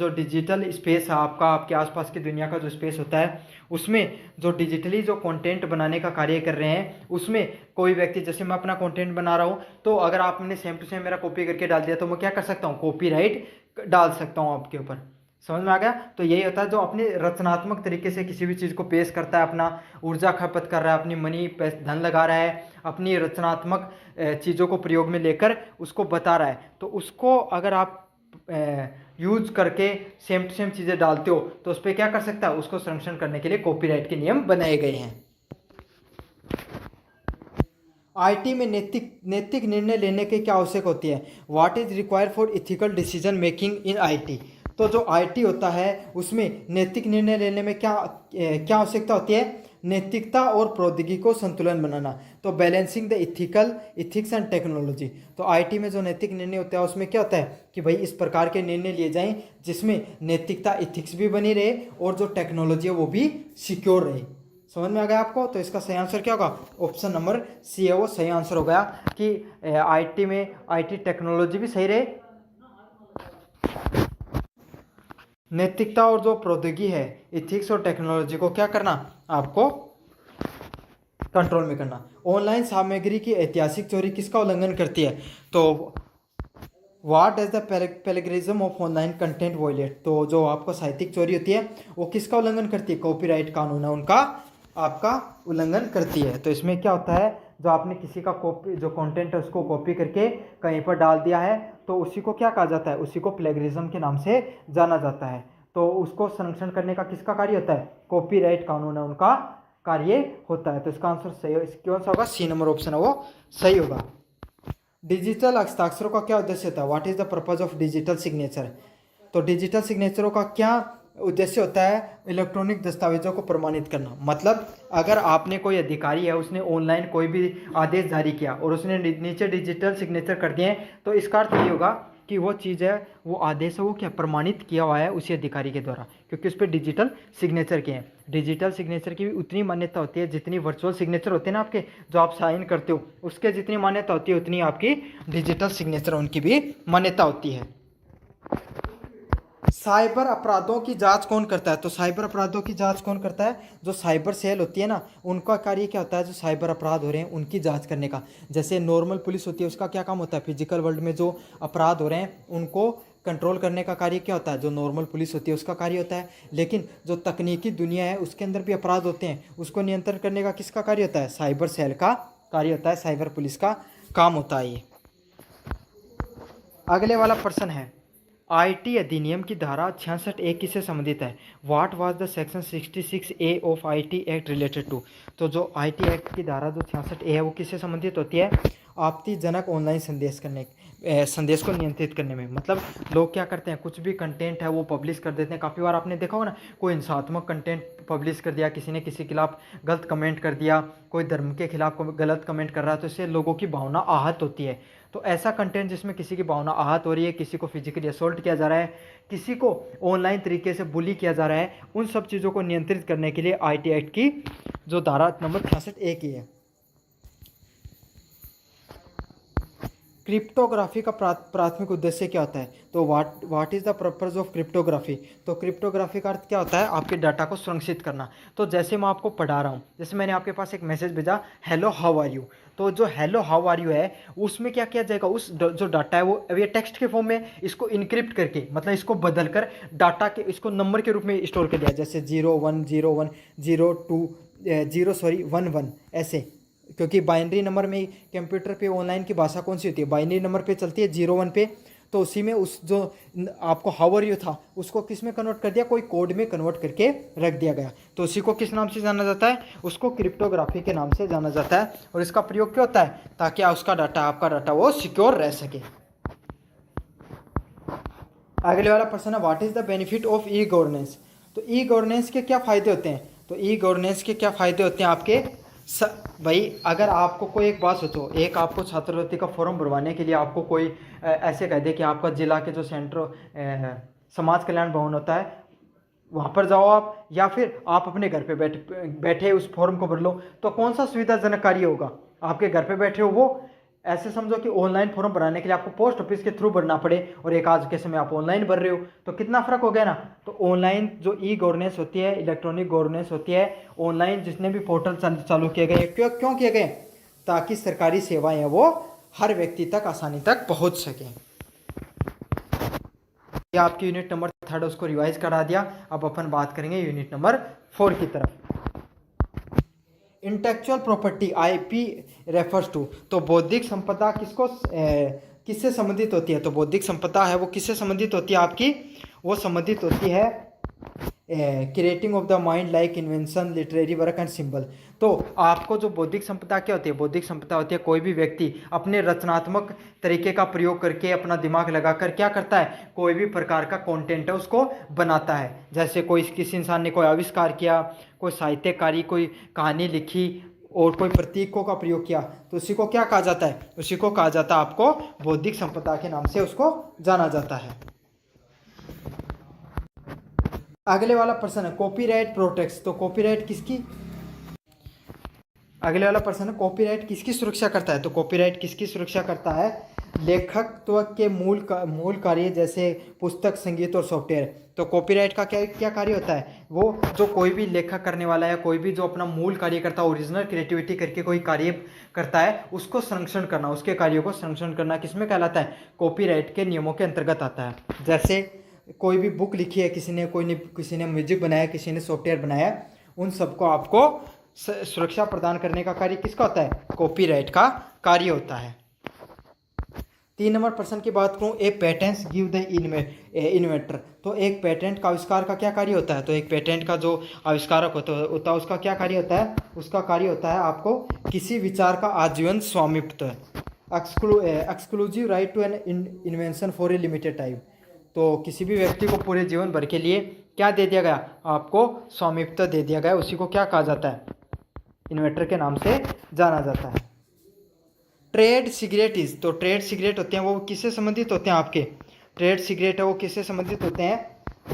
डिजिटल स्पेस है आपका, आपके आसपास की दुनिया का जो स्पेस होता है उसमें जो डिजिटली जो कंटेंट बनाने का कार्य कर रहे हैं उसमें कोई व्यक्ति, जैसे मैं अपना कंटेंट बना रहा हूँ तो अगर आपने सेम टू सेम मेरा कॉपी करके डाल दिया तो मैं क्या कर सकता हूँ? कॉपीराइट डाल सकता हूँ आपके ऊपर। समझ में आ गया? तो यही होता है जो अपने रचनात्मक तरीके से किसी भी चीज़ को पेश करता है, अपना यूर्जा खपत कर रहा है, अपनी मनी धन लगा रहा है, अपनी रचनात्मक चीज़ों को प्रयोग में लेकर उसको बता रहा है, तो उसको अगर आप यूज करके सेम टू सेम चीज़ें डालते हो तो उस पर क्या कर सकता है? उसको संरक्षण करने के लिए कॉपीराइट के नियम बनाए गए हैं। आईटी में नैतिक निर्णय लेने की क्या आवश्यक होती है? What is required for ethical decision making in IT? तो जो आईटी होता है उसमें नैतिक निर्णय लेने में क्या आवश्यकता होती है? नैतिकता और प्रौद्योगिकी को संतुलन बनाना, तो balancing the ethics and technology. तो आईटी में जो नैतिक निर्णय होता है उसमें क्या होता है कि भाई इस प्रकार के निर्णय लिए जाएं जिसमें नैतिकता इथिक्स भी बनी रहे और जो टेक्नोलॉजी है वो भी सिक्योर रहे। समझ में आ गया आपको? तो इसका सही आंसर क्या होगा? ऑप्शन नंबर सी है वो सही आंसर हो गया कि आईटी में आईटी टेक्नोलॉजी भी सही रहे, नैतिकता और जो प्रौद्योगिकी है इथिक्स और टेक्नोलॉजी को क्या करना, आपको कंट्रोल में करना। ऑनलाइन सामग्री की ऐतिहासिक चोरी किसका उल्लंघन करती है? तो what does the plagiarism of online content violate, तो जो आपको साहित्यिक चोरी होती है वो किसका उल्लंघन करती है? कॉपीराइट कानून है उनका आपका उल्लंघन करती है। तो इसमें क्या होता है, जो आपने किसी का कॉपी जो कंटेंट है उसको कॉपी करके कहीं पर डाल दिया है तो उसी को क्या कहा जाता है? उसी को प्लेगरिज्म के नाम से जाना जाता है। तो उसको संरक्षण करने का किसका कार्य होता है? कॉपीराइट कानून है उनका कार्य होता है। तो इसका आंसर सही कौन सा होगा? सी नंबर ऑप्शन है वो सही होगा। डिजिटल हस्ताक्षरों का क्या उद्देश्य होता है? What is the purpose of digital signature, तो डिजिटल सिग्नेचरों का क्या उद्देश्य होता है? इलेक्ट्रॉनिक दस्तावेजों को प्रमाणित करना। मतलब अगर आपने कोई अधिकारी है उसने ऑनलाइन कोई भी आदेश जारी किया और उसने नीचे डिजिटल सिग्नेचर कर दिए तो इसका अर्थ ये होगा कि वो चीज़ है, वो आदेश है, वो क्या प्रमाणित किया हुआ है उसी अधिकारी के द्वारा, क्योंकि उस पर डिजिटल सिग्नेचर किए हैं। डिजिटल सिग्नेचर की भी उतनी मान्यता होती है जितनी वर्चुअल सिग्नेचर होते हैं ना आपके, जो आप साइन करते हो उसके जितनी मान्यता होती है उतनी आपकी डिजिटल सिग्नेचर उनकी भी मान्यता होती है। साइबर अपराधों की जांच कौन करता है? तो साइबर अपराधों की जांच कौन करता है? जो साइबर सेल होती है ना, उनका कार्य क्या होता है? जो साइबर अपराध हो रहे हैं उनकी जांच करने का। जैसे नॉर्मल पुलिस होती है उसका क्या काम होता है? फिजिकल वर्ल्ड में जो अपराध हो रहे हैं उनको कंट्रोल करने का कार्य क्या होता है? जो नॉर्मल पुलिस होती है उसका कार्य होता है। लेकिन जो तकनीकी दुनिया है उसके अंदर भी अपराध होते हैं, उसको नियंत्रण करने का किसका कार्य होता है? साइबर सेल का कार्य होता है, साइबर पुलिस का काम होता है ये। अगले वाला प्रश्न है, आईटी अधिनियम की धारा 66A किससे संबंधित है? What was the section 66A of IT act related to, तो जो आईटी एक्ट की धारा जो 66A है वो किससे संबंधित होती है? आपत्तिजनक ऑनलाइन संदेश को नियंत्रित करने में। मतलब लोग क्या करते हैं, कुछ भी कंटेंट है वो पब्लिश कर देते हैं। काफ़ी बार आपने देखा होगा ना, कोई हिंसात्मक कंटेंट पब्लिश कर दिया, किसी ने किसी के खिलाफ गलत कमेंट कर दिया, कोई धर्म के खिलाफ गलत कमेंट कर रहा है, तो इससे लोगों की भावना आहत होती है। तो ऐसा कंटेंट जिसमें किसी की भावना आहत हो रही है, किसी को फिजिकली असोल्ट किया जा रहा है, किसी को ऑनलाइन तरीके से बुली किया जा रहा है, उन सब चीज़ों को नियंत्रित करने के लिए आईटी एक्ट की जो धारा नंबर 66A की है। क्रिप्टोग्राफी का प्राथमिक उद्देश्य क्या होता है? तो what is the purpose of cryptography, तो क्रिप्टोग्राफी का अर्थ क्या होता है? आपके डाटा को सुरक्षित करना। तो जैसे मैं आपको पढ़ा रहा हूँ, जैसे मैंने आपके पास एक मैसेज भेजा, हेलो हाउ आर यू, तो जो हेलो हाउ आर यू है उसमें क्या किया जाएगा? उस जो डाटा है वो ये टेक्स्ट के फॉर्म में इसको इनक्रिप्ट करके, मतलब इसको बदल कर डाटा के इसको नंबर के रूप में स्टोर कर दिया, जैसे 0101 02 1 ऐसे। क्योंकि बाइनरी नंबर में कंप्यूटर पे ऑनलाइन की भाषा कौन सी होती है? बाइनरी नंबर पे चलती है, 01 पे। तो उसी में उस जो आपको हाउ आर यू था उसको किस में कन्वर्ट कर दिया? कोई कोड में कन्वर्ट करके रख दिया गया। तो उसी को किस नाम से जाना जाता है? उसको क्रिप्टोग्राफी के नाम से जाना जाता है। और इसका प्रयोग क्यों होता है? ताकि उसका डाटा, आपका डाटा वो सिक्योर रह सके। अगले वाला प्रश्न है, what is the benefit of e governance, तो ई गवर्नेंस के क्या फायदे होते हैं? तो ई गवर्नेंस के क्या फायदे होते हैं आपके? भाई अगर आपको कोई एक बात सोचो, एक आपको छात्रवृत्ति का फॉर्म भरवाने के लिए आपको कोई ऐसे कह दे कि आपका जिला के जो सेंटर समाज कल्याण भवन होता है वहाँ पर जाओ आप, या फिर आप अपने घर पे बैठे उस फॉर्म को भर लो, तो कौन सा सुविधाजनक कार्य होगा? आपके घर पे बैठे हो वो, ऐसे समझो कि ऑनलाइन फॉर्म भराने के लिए आपको पोस्ट ऑफिस के थ्रू भरना पड़े और एक आज के समय आप ऑनलाइन भर रहे हो, तो कितना फर्क हो गया ना। तो ऑनलाइन जो ई गवर्नेंस होती है, इलेक्ट्रॉनिक गवर्नेंस होती है, ऑनलाइन जितने भी पोर्टल चालू किए गए, क्यों किए गए? ताकि सरकारी सेवाएं हैं वो हर व्यक्ति तक आसानी तक पहुंच सकें। ये आपकी यूनिट नंबर 3 उसको रिवाइज करा दिया। अब अपन बात करेंगे यूनिट नंबर 4 की तरफ। Intellectual property IP refers to, तो बौद्धिक संपदा किससे संबंधित होती है? तो बौद्धिक संपदा है वो किससे संबंधित होती है आपकी? वो संबंधित होती है creating of the mind like invention, literary work and symbol. तो आपको जो बौद्धिक संपदा क्या होती है, बौद्धिक संपदा होती है कोई भी व्यक्ति अपने रचनात्मक तरीके का प्रयोग करके अपना दिमाग लगाकर क्या करता है, कोई भी प्रकार का कंटेंट है उसको बनाता है। जैसे कोई किसी इंसान ने कोई आविष्कार किया, कोई साहित्य कार्य, कोई कहानी लिखी और कोई प्रतीकों का प्रयोग किया, तो उसी को क्या कहा जाता है, उसी को कहा जाता है आपको बौद्धिक संपदा के नाम से उसको जाना जाता है। अगले वाला प्रश्न है कॉपीराइट प्रोटेक्ट्स। तो कॉपीराइट किसकी, अगले वाला प्रश्न है कॉपीराइट किसकी सुरक्षा करता है। तो कॉपीराइट किसकी सुरक्षा करता है, लेखकत्व के मूल कार्य जैसे पुस्तक, संगीत और सॉफ्टवेयर। तो कॉपीराइट का क्या क्या कार्य होता है, वो जो कोई भी लेखक करने वाला है, कोई भी जो अपना मूल कार्य करता है, ओरिजिनल क्रिएटिविटी करके कोई कार्य करता है, उसको संरक्षण करना, उसके कार्यों को संरक्षण करना किसमें कहलाता है, कॉपीराइट के नियमों के अंतर्गत आता है। जैसे कोई भी बुक लिखी है किसी ने म्यूजिक बनाया, किसी ने सॉफ्टवेयर बनाया, उन सबको आपको सुरक्षा प्रदान करने का कार्य किसका होता है, कॉपीराइट का कार्य होता है। 3 नंबर प्रश्न की बात करूं, ए पेटेंट्स गिव द इन्वेंटर। तो एक पेटेंट का आविष्कार का क्या कार्य होता है, तो एक पेटेंट का जो आविष्कारक होता है उसका क्या कार्य होता है, उसका कार्य होता है आपको किसी विचार का आजीवन स्वामित्व, exclusive right to an invention for a limited time. तो किसी भी व्यक्ति को पूरे जीवन भर के लिए क्या दे दिया गया, आपको स्वामित्व दे दिया गया, उसी को क्या कहा जाता है, इन्वेंटर के नाम से जाना जाता है। ट्रेड सिगरेट तो ट्रेड सिगरेट होते हैं वो किससे संबंधित होते हैं, आपके ट्रेड सिगरेट है वो किससे संबंधित होते हैं,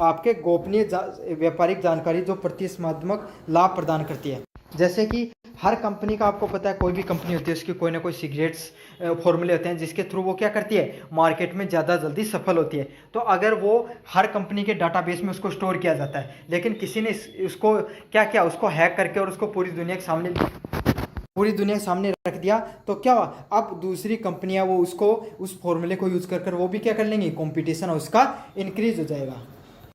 आपके गोपनीय व्यापारिक जानकारी जो प्रतिस्पर्धात्मक लाभ प्रदान करती है। जैसे कि हर कंपनी का आपको पता है, कोई भी कंपनी होती है उसकी कोई ना कोई सिगरेट्स फॉर्मूले होते हैं जिसके थ्रू वो क्या करती है, मार्केट में ज़्यादा जल्दी सफल होती है। तो अगर वो हर कंपनी के डाटाबेस में उसको स्टोर किया जाता है, लेकिन किसी ने उसको क्या किया, उसको हैक करके और उसको पूरी दुनिया के सामने रख दिया, तो क्या हुआ, अब दूसरी कंपनियां वो उसको उस फॉर्मूले को यूज कर वो भी क्या कर लेंगी, कंपटीशन उसका इंक्रीज हो जाएगा।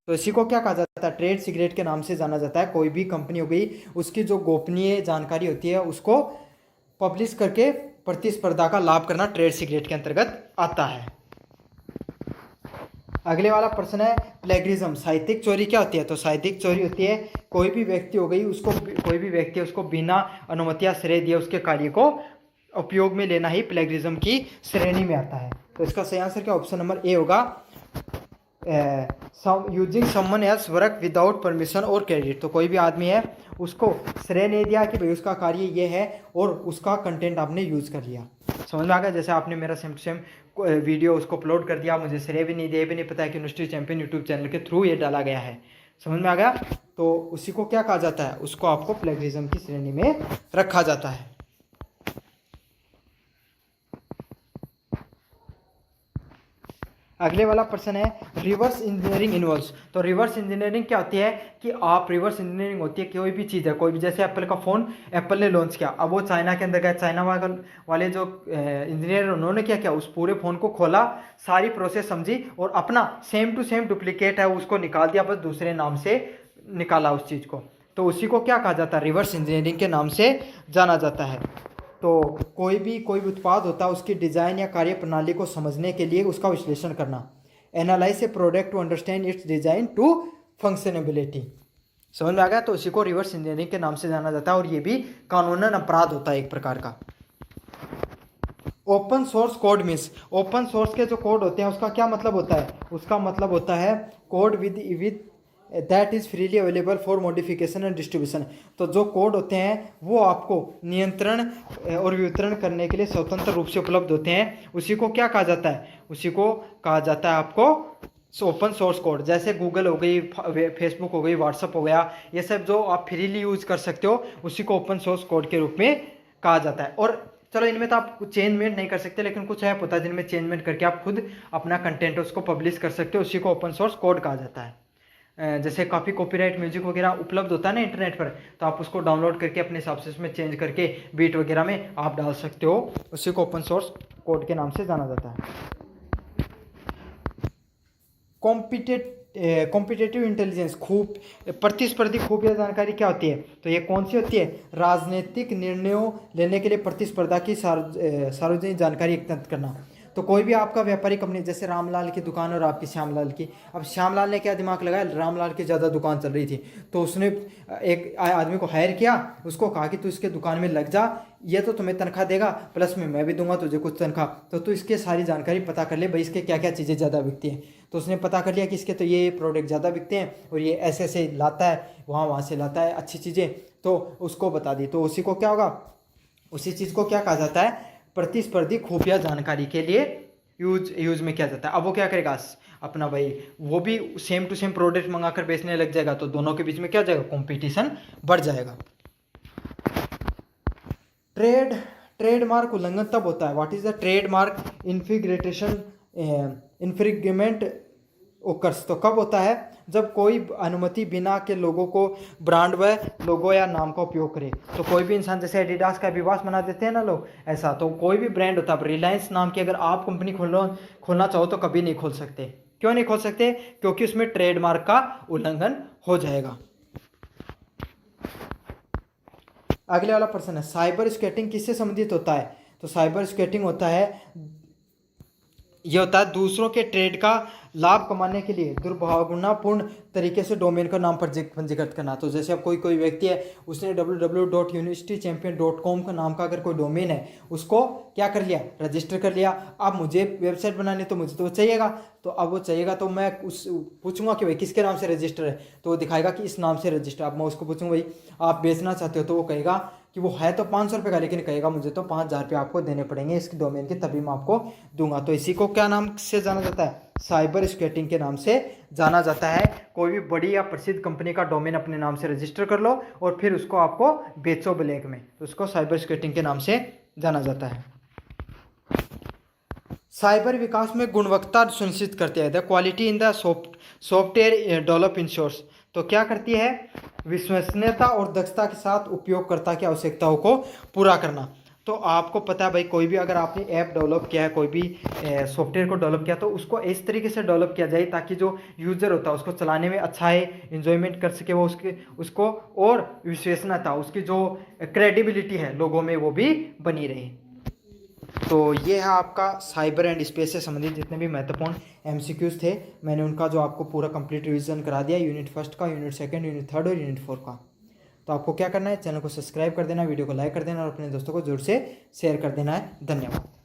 तो इसी को क्या कहा जाता है, ट्रेड सीक्रेट के नाम से जाना जाता है। कोई भी कंपनी हो गई, उसकी जो गोपनीय जानकारी होती है उसको पब्लिश करके प्रतिस्पर्धा का लाभ करना ट्रेड सीक्रेट के अंतर्गत आता है। अगले वाला प्रश्न है प्लेगरिज्म, साहित्यिक चोरी क्या होती है। तो साहित्यिक चोरी होती है कोई भी व्यक्ति हो गई उसको बिना अनुमति या श्रेय दिए उसके कार्य को उपयोग में लेना ही प्लेगरिज्म की श्रेणी में आता है। तो इसका सही आंसर क्या, ऑप्शन नंबर ए होगा, using someone else work without permission और क्रेडिट। तो कोई भी आदमी है उसको श्रेय नहीं दिया कि भाई उसका कार्य ये है और उसका कंटेंट आपने यूज कर लिया। समझ में आ गया, जैसे आपने मेरा सेम टू सेम वीडियो उसको अपलोड कर दिया, मुझे श्रेय भी नहीं दिया, भी नहीं पता है कि यूनिवर्सिटी चैंपियन यूट्यूब चैनल के थ्रू ये डाला गया है। समझ में आ गया, तो उसी को क्या कहा जाता है, उसको आपको प्लेगरिज्म की श्रेणी में रखा जाता है। अगले वाला प्रश्न है रिवर्स इंजीनियरिंग इन्वॉल्व्स। तो रिवर्स इंजीनियरिंग क्या होती है कि आप रिवर्स इंजीनियरिंग होती है कोई भी चीज़ है, कोई भी, जैसे एप्पल का फ़ोन एप्पल ने लॉन्च किया, अब वो चाइना के अंदर गया, चाइना वाले जो इंजीनियर उन्होंने क्या किया, उस पूरे फ़ोन को खोला, सारी प्रोसेस समझी और अपना सेम टू सेम डुप्लीकेट है उसको निकाल दिया, बस दूसरे नाम से निकाला उस चीज़ को। तो उसी को क्या कहा जाता है, रिवर्स इंजीनियरिंग के नाम से जाना जाता है। तो कोई भी उत्पाद होता है उसकी डिज़ाइन या कार्य प्रणाली को समझने के लिए उसका विश्लेषण करना, analyse a product to understand its design to functionability. समझ में आ गया, तो उसी को रिवर्स इंजीनियरिंग के नाम से जाना जाता है और ये भी कानूनन अपराध होता है एक प्रकार का। Open source code means, open source के जो कोड होते हैं उसका क्या मतलब होता है, उसका मतलब होता है code with that is freely available for modification and distribution. तो जो कोड होते हैं वो आपको नियंत्रण और वितरण करने के लिए स्वतंत्र रूप से उपलब्ध होते हैं, उसी को क्या कहा जाता है, उसी को कहा जाता है आपको ओपन सोर्स कोड। जैसे गूगल हो गई, फेसबुक हो गई, व्हाट्सअप हो गया, ये सब जो आप फ्रीली यूज कर सकते हो उसी को ओपन सोर्स कोड के रूप में कहा जाता है। और चलो इनमें तो आप चेंजमेंट नहीं कर सकते, लेकिन कुछ ऐप होता है जिनमें चेंजमेंट करके आप खुद अपना कंटेंट उसको पब्लिश कर सकते हो, उसी को ओपन सोर्स कोड कहा जाता है। जैसे काफ़ी कॉपीराइट म्यूजिक वगैरह उपलब्ध होता है ना इंटरनेट पर, तो आप उसको डाउनलोड करके अपने हिसाब से उसमें चेंज करके बीट वगैरह में आप डाल सकते हो, उसी को ओपन सोर्स कोड के नाम से जाना जाता है। कॉम्पिटेटिव इंटेलिजेंस, प्रतिस्पर्धी खुफिया जानकारी क्या होती है, तो ये कौन सी होती है, राजनीतिक निर्णयों लेने के लिए प्रतिस्पर्धा की सार्वजनिक जानकारी एकत्रित करना। तो कोई भी आपका व्यापारी कंपनी, जैसे रामलाल की दुकान और आपकी श्यामलाल की, अब श्यामलाल ने क्या दिमाग लगाया, रामलाल की ज़्यादा दुकान चल रही थी तो उसने एक आदमी को हायर किया, उसको कहा कि तू इसके दुकान में लग जा, ये तो तुम्हें तनख्वाह देगा, प्लस में मैं भी दूंगा तुझे कुछ तनख्वाह, तो तू इसके सारी जानकारी पता कर ले भाई, इसके क्या क्या चीज़ें ज़्यादा बिकती हैं। तो उसने पता कर लिया कि इसके तो ये प्रोडक्ट ज़्यादा बिकते हैं और ये ऐसे ऐसे लाता है, वहाँ से लाता है अच्छी चीज़ें, तो उसको बता दी। तो उसी को क्या होगा, उसी चीज़ को क्या कहा जाता है, प्रतिस्पर्धी खुफिया जानकारी के लिए यूज में किया जाता है। अब वो क्या करेगा अपना भाई, वो भी सेम टू सेम प्रोडक्ट मंगाकर बेचने लग जाएगा, तो दोनों के बीच में क्या हो जाएगा, कंपटीशन बढ़ जाएगा। ट्रेडमार्क उल्लंघन तब होता है, what is the trademark infringement occurs, तो कब होता है, जब कोई अनुमति बिना के लोगों को ब्रांड व लोगो या नाम का उपयोग करे। तो कोई भी इंसान, जैसे एडिडास का विवास बना देते हैं ना लोग, ऐसा तो कोई भी ब्रांड होता है, रिलायंस नाम की अगर आप कंपनी खोलना चाहो तो कभी नहीं खोल सकते। क्यों नहीं खोल सकते, क्योंकि उसमें ट्रेडमार्क का उल्लंघन हो जाएगा। अगले वाला प्रश्न है, साइबर स्केटिंग किससे संबंधित होता है, तो साइबर स्केटिंग होता है, ये होता है दूसरों के ट्रेड का लाभ कमाने के लिए दुर्भावनापूर्ण तरीके से डोमेन का नाम पंजीकृत करना। तो जैसे अब कोई व्यक्ति है, उसने www.universitychampion.com का नाम का अगर कोई डोमेन है, उसको क्या कर लिया, रजिस्टर कर लिया। अब मुझे वेबसाइट बनानी, तो मुझे तो वो चाहिएगा, तो अब वो चाहिएगा तो मैं उस पूछूंगा कि भाई किसके नाम से रजिस्टर है, तो वो दिखाएगा कि इस नाम से रजिस्टर। अब मैं उसको पूछूंगा भाई आप बेचना चाहते हो, तो वो कहेगा कि वो है तो 500 रुपये का, लेकिन कहेगा मुझे तो 5,000 रुपये आपको देने पड़ेंगे इसके डोमेन के, तभी मैं आपको दूंगा। तो इसी को क्या नाम से जाना जाता है, साइबर स्केटिंग के नाम से जाना जाता है। कोई भी बड़ी या प्रसिद्ध कंपनी का डोमेन अपने नाम से रजिस्टर कर लो और फिर उसको आपको बेचो ब्लैक में, तो उसको साइबर स्केटिंग के नाम से जाना जाता है। साइबर विकास में गुणवत्ता सुनिश्चित करती है, the quality in the software develop ensures, तो क्या करती है, विश्वसनीयता और दक्षता के साथ उपयोगकर्ता की आवश्यकताओं को पूरा करना। तो आपको पता है भाई, कोई भी अगर आपने ऐप डेवलप किया है, कोई भी सॉफ्टवेयर को डेवलप किया, तो उसको इस तरीके से डेवलप किया जाए ताकि जो यूज़र होता है उसको चलाने में अच्छा है, इन्जॉयमेंट कर सके वो उसको, और विश्वसनीयता, उसकी जो क्रेडिबिलिटी है लोगों में, वो भी बनी रहे। तो ये है आपका साइबर एंड स्पेस से संबंधित जितने भी महत्वपूर्ण एमसीक्यूज थे, मैंने उनका जो आपको पूरा कंप्लीट रिवीजन करा दिया, यूनिट 1 का, यूनिट 2, यूनिट 3 और यूनिट 4 का। तो आपको क्या करना है, चैनल को सब्सक्राइब कर देना, वीडियो को लाइक कर देना और अपने दोस्तों को जरूर से शेयर कर देना है। धन्यवाद।